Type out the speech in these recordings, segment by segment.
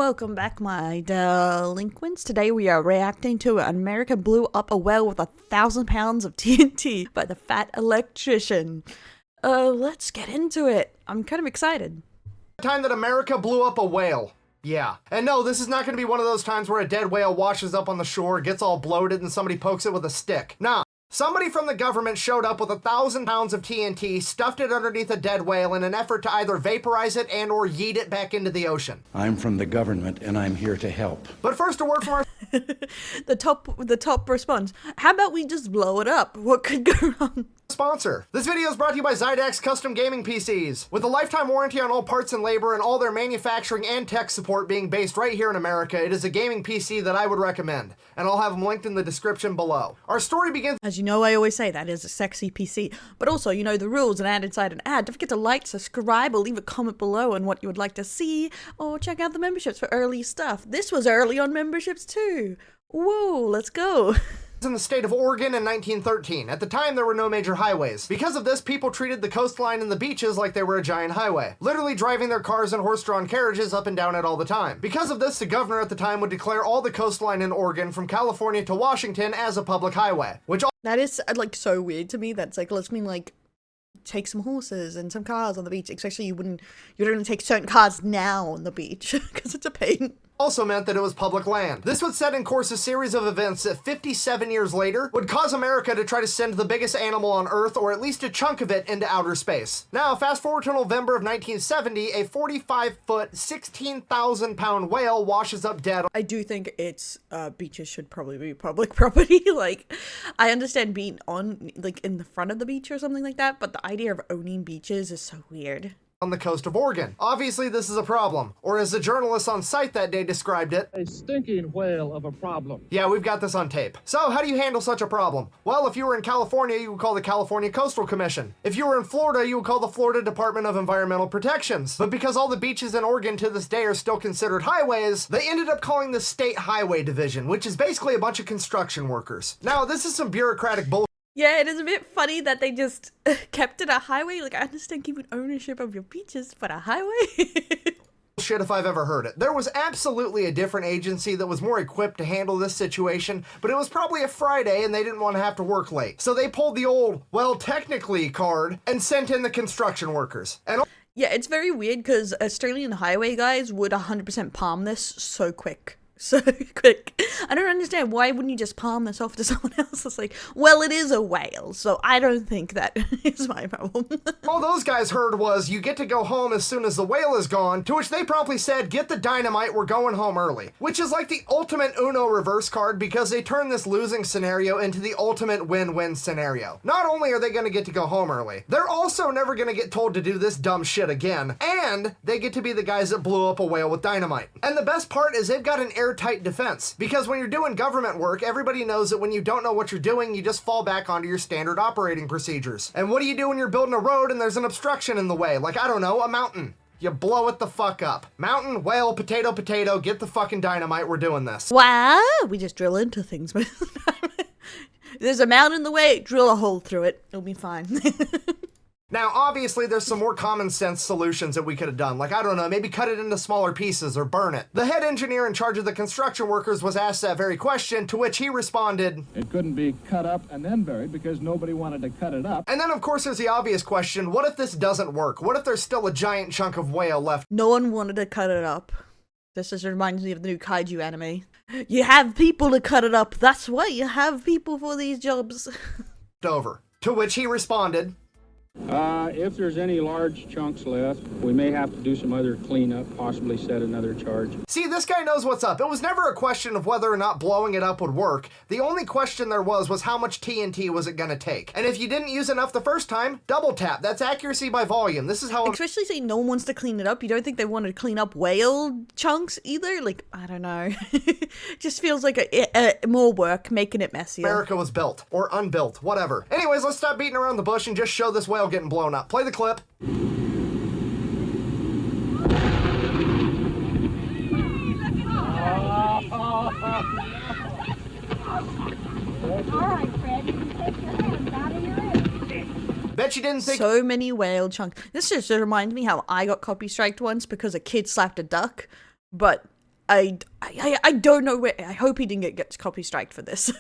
Welcome back, my delinquents. Today we are reacting to America blew up a well with 1,000 pounds of TNT by the Fat Electrician. Let's get into it. I'm kind of excited. The time that America blew up a whale. Yeah. And no, this is not going to be one of those times where a dead whale washes up on the shore, gets all bloated, and somebody pokes it with a stick. Nah. Somebody from the government showed up with 1,000 pounds of TNT, stuffed it underneath a dead whale in an effort to either vaporize it and or yeet it back into the ocean. I'm from the government and I'm here to help. But first, a word from our the top response. How about we just blow it up? What could go wrong? sponsor. This video is brought to you by Zydax Custom Gaming PCs. With a lifetime warranty on all parts and labor and all their manufacturing and tech support being based right here in America, it is a gaming PC that I would recommend. And I'll have them linked in the description below. Our story begins... As you know, I always say that is a sexy PC. But also, you know the rules and add inside an ad. Don't forget to like, subscribe, or leave a comment below on what you would like to see. Or check out the memberships for early stuff. This was early on memberships too. Whoa, let's go. In the state of Oregon in 1913. At the time, there were no major highways. Because of this, people treated the coastline and the beaches like they were a giant highway, literally driving their cars and horse-drawn carriages up and down it all the time. Because of this, the governor at the time would declare all the coastline in Oregon from California to Washington as a public highway, which that is like so weird to me. That's like, let's mean like take some horses and some cars on the beach. Especially you don't really take certain cars now on the beach because it's a pain. Also meant that it was public land. This would set in course a series of events that 57 years later would cause America to try to send the biggest animal on Earth, or at least a chunk of it, into outer space. Now, fast forward to November of 1970, a 45-foot, 16,000-pound whale washes up dead. I do think it's beaches should probably be public property. Like, I understand being on, like, in the front of the beach or something like that, but the idea of owning beaches is so weird. On the coast of Oregon. Obviously, this is a problem, or as the journalists on site that day described it, a stinking whale of a problem. Yeah, we've got this on tape. So, how do you handle such a problem? Well, if you were in California, you would call the California Coastal Commission. If you were in Florida, you would call the Florida Department of Environmental Protections. But because all the beaches in Oregon to this day are still considered highways, they ended up calling the State Highway Division, which is basically a bunch of construction workers. Now, this is some bureaucratic bullshit. Yeah, it is a bit funny that they just kept it a highway. Like, I understand keeping ownership of your beaches, but a highway? Shit if I've ever heard it. There was absolutely a different agency that was more equipped to handle this situation, but it was probably a Friday and they didn't want to have to work late. So they pulled the old, well, technically card and sent in the construction workers. And yeah, it's very weird because Australian highway guys would 100% palm this so quick. So quick. I don't understand. Why wouldn't you just palm this off to someone else? It's like, well, it is a whale, so I don't think that is my problem. All those guys heard was, you get to go home as soon as the whale is gone, to which they promptly said, get the dynamite, we're going home early. Which is like the ultimate Uno reverse card because they turn this losing scenario into the ultimate win-win scenario. Not only are they going to get to go home early, they're also never going to get told to do this dumb shit again, and they get to be the guys that blew up a whale with dynamite. And the best part is they've got an airtight defense, because when you're doing government work, everybody knows that when you don't know what you're doing, you just fall back onto your standard operating procedures. And what do you do when you're building a road and there's an obstruction in the way? Like, I don't know, a mountain. You blow it the fuck up. Mountain, whale, potato, potato, get the fucking dynamite, we're doing this. Wow, we just drill into things. There's a mountain in the way, drill a hole through it, it'll be fine. Now, obviously, there's some more common sense solutions that we could have done. Like, I don't know, maybe cut it into smaller pieces or burn it. The head engineer in charge of the construction workers was asked that very question, to which he responded, it couldn't be cut up and then buried because nobody wanted to cut it up. And then, of course, there's the obvious question, what if this doesn't work? What if there's still a giant chunk of whale left? No one wanted to cut it up. This just reminds me of the new kaiju anime. You have people to cut it up. That's why you have people for these jobs. Over. To which he responded, If there's any large chunks left, we may have to do some other cleanup, possibly set another charge. See, this guy knows what's up. It was never a question of whether or not blowing it up would work. The only question there was how much TNT was it gonna take? And if you didn't use enough the first time, double tap. That's accuracy by volume. This is how... Especially saying no one wants to clean it up. You don't think they want to clean up whale chunks either? Like, I don't know. Just feels like more work, making it messier. America was built. Or unbuilt. Whatever. Anyways, let's stop beating around the bush and just show this whale getting blown up. Play the clip. Alright, Fred, you can take your hands out of your head. Bet you didn't think... So many whale chunks. This just reminds me how I got copy striked once because a kid slapped a duck. But I don't know where. I hope he didn't get copy striked for this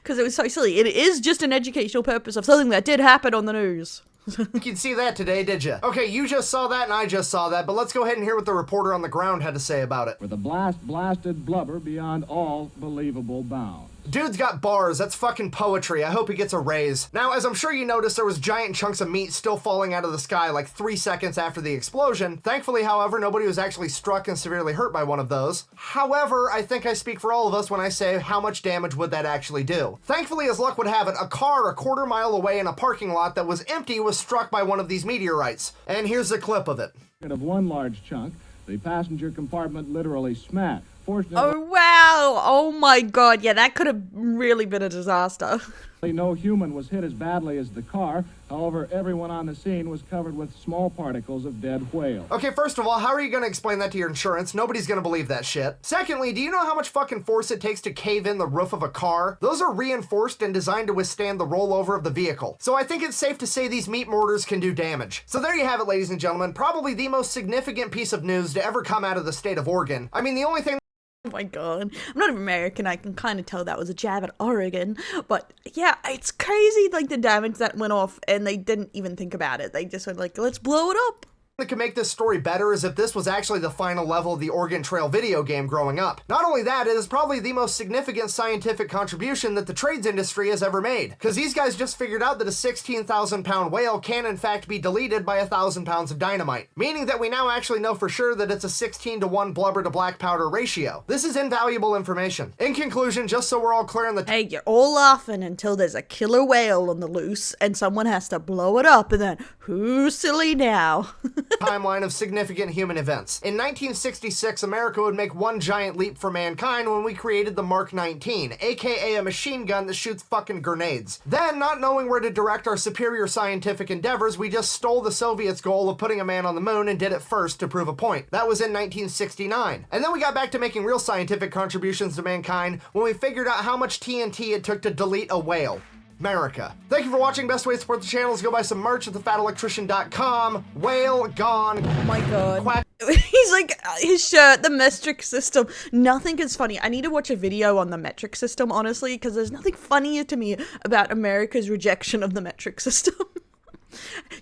because it was so silly. It is just an educational purpose of something that did happen on the news. You didn't see that today, did you? Okay, you just saw that and I just saw that, but let's go ahead and hear what the reporter on the ground had to say about it. With a blasted blubber beyond all believable bounds. Dude's got bars. That's fucking poetry. I hope he gets a raise. Now, as I'm sure you noticed, there was giant chunks of meat still falling out of the sky like 3 seconds after the explosion. Thankfully, however, nobody was actually struck and severely hurt by one of those. However, I think I speak for all of us when I say how much damage would that actually do. Thankfully, as luck would have it, a car a quarter mile away in a parking lot that was empty was struck by one of these meteorites. And here's a clip of it. Of one large chunk, the passenger compartment literally smashed. Oh, wow. Oh, my God. Yeah, that could have really been a disaster. No human was hit as badly as the car. However, everyone on the scene was covered with small particles of dead whale. Okay, first of all, how are you going to explain that to your insurance? Nobody's going to believe that shit. Secondly, do you know how much fucking force it takes to cave in the roof of a car? Those are reinforced and designed to withstand the rollover of the vehicle. So I think it's safe to say these meat mortars can do damage. So there you have it, ladies and gentlemen. Probably the most significant piece of news to ever come out of the state of Oregon. I mean, the only thing Oh my God. I'm not American. I can kind of tell that was a jab at Oregon. But yeah, it's crazy, like the damage that went off and they didn't even think about it. They just went like, let's blow it up. that could make this story better is if this was actually the final level of the Oregon Trail video game growing up. Not only that, it is probably the most significant scientific contribution that the trades industry has ever made, because these guys just figured out that a 16,000 pound whale can in fact be deleted by 1,000 pounds of dynamite, meaning that we now actually know for sure that it's a 16-to-1 blubber to black powder ratio. This is invaluable information. In conclusion, just so we're all clear on the hey, you're all laughing until there's a killer whale on the loose and someone has to blow it up, and then who's silly now? timeline of significant human events. In 1966, America would make one giant leap for mankind when we created the Mark 19, aka a machine gun that shoots fucking grenades. Then, not knowing where to direct our superior scientific endeavors, we just stole the Soviets' goal of putting a man on the moon and did it first to prove a point. That was in 1969. And then we got back to making real scientific contributions to mankind when we figured out how much TNT it took to delete a whale. America. Thank you for watching. Best way to support the channel is go buy some merch at TheFatElectrician.com. Whale gone. Oh my god. Quack. He's like, his shirt, the metric system. Nothing is funny. I need to watch a video on the metric system, honestly, because there's nothing funnier to me about America's rejection of the metric system.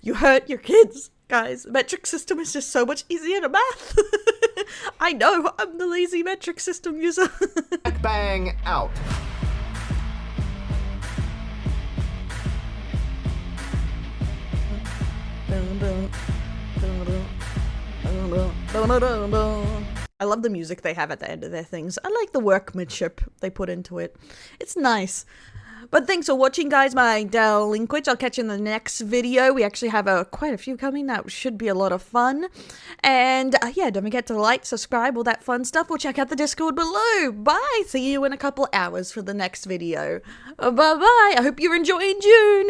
You hurt your kids, guys. The metric system is just so much easier to math. I know, I'm the lazy metric system user. Bang out. I love the music they have at the end of their things. I like the workmanship they put into it. It's nice. But thanks for watching, guys. My delinquent. I'll catch you in the next video. We actually have quite a few coming. That should be a lot of fun. And yeah, don't forget to like, subscribe, all that fun stuff. We'll check out the Discord below. Bye. See you in a couple hours for the next video. Bye-bye. I hope you're enjoying June.